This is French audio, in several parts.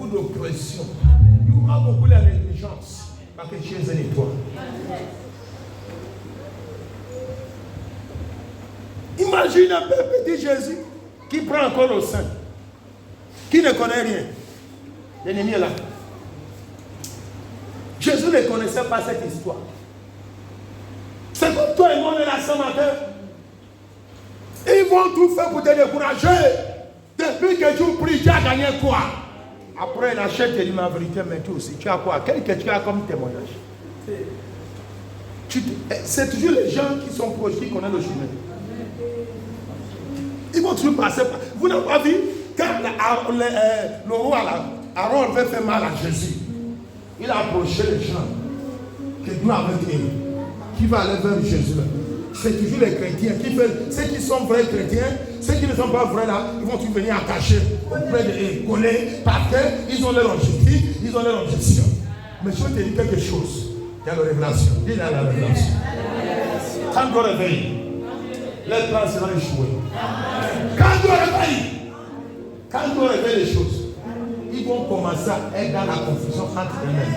beaucoup d'oppression. Il y aura beaucoup de négligence. Parce que Jésus est toi. Imagine un peu petit Jésus qui prend encore au sein, qui ne connaît rien. L'ennemi est là. Jésus ne connaissait pas cette histoire. C'est comme toi et moi, on est là ce matin. Ils vont tout faire pour te décourager. Depuis que tu pries, tu as gagné quoi? Après, il achète et dit ma vérité, mais toi aussi, tu as quoi? Quel que tu as comme témoignage? C'est toujours les gens qui sont proches qui connaissent le chemin. Ils vont toujours passer par. Vous n'avez pas vu quand le roi Aaron avait fait mal à Jésus. Il a approché les gens que Dieu avait créés, qui va aller vers Jésus. C'est toujours les chrétiens qui font, ceux qui sont vrais chrétiens, ceux qui ne sont pas vrais là, ils vont toujours venir attacher auprès de eux, coller, parce qu'ils ont leur objectif, ils ont leur objection. Mais je vais te dire quelque chose. Il y a la révélation. Il y a la révélation. Quand Dieu réveille, les plans seront échoués. Quand Dieu réveille les choses, ils vont commencer à être dans la confusion entre eux-mêmes.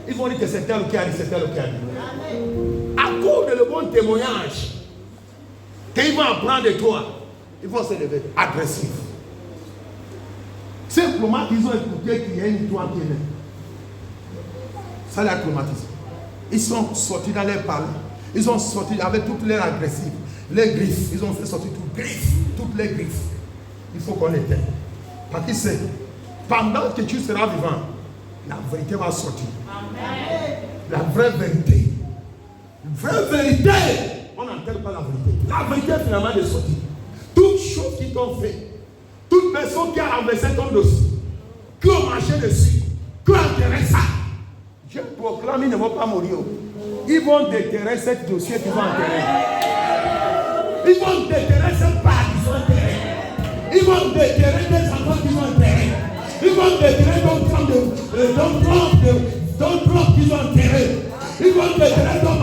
Ils vont dire que c'est tel qui a dit, c'est tel qui a dit. À cause de le bon témoignage qu'ils vont apprendre de toi, ils vont se lever agressifs. Simplement qu'ils ont écouté qu'il y a une histoire qui est née. Ça les traumatise. Ils sont sortis dans les palais. Ils sont sortis avec toutes leurs agressives. Les griffes. Ils ont fait sortir toutes les griffes. Il faut qu'on éteigne. Parce que c'est pendant que tu seras vivant, la vérité va sortir. Amen. La vraie vérité. Vraie vérité. On n'entend pas la vérité. La vérité finalement est sortie. Toutes choses qui t'ont fait, toute personne qui a renversé ton dossier, qui a marché dessus, qui a enterré ça, je proclame, ils ne vont pas mourir. Ils vont déterrer ce dossier qu'ils vont enterrer. Ils vont déterrer cette part qu'ils vont enterrer. Ils vont déterrer des enfants qu'ils vont enterrer. Ils vont déterrer d'autres troncs qu'ils ont enterrés. Ils vont déterrer ton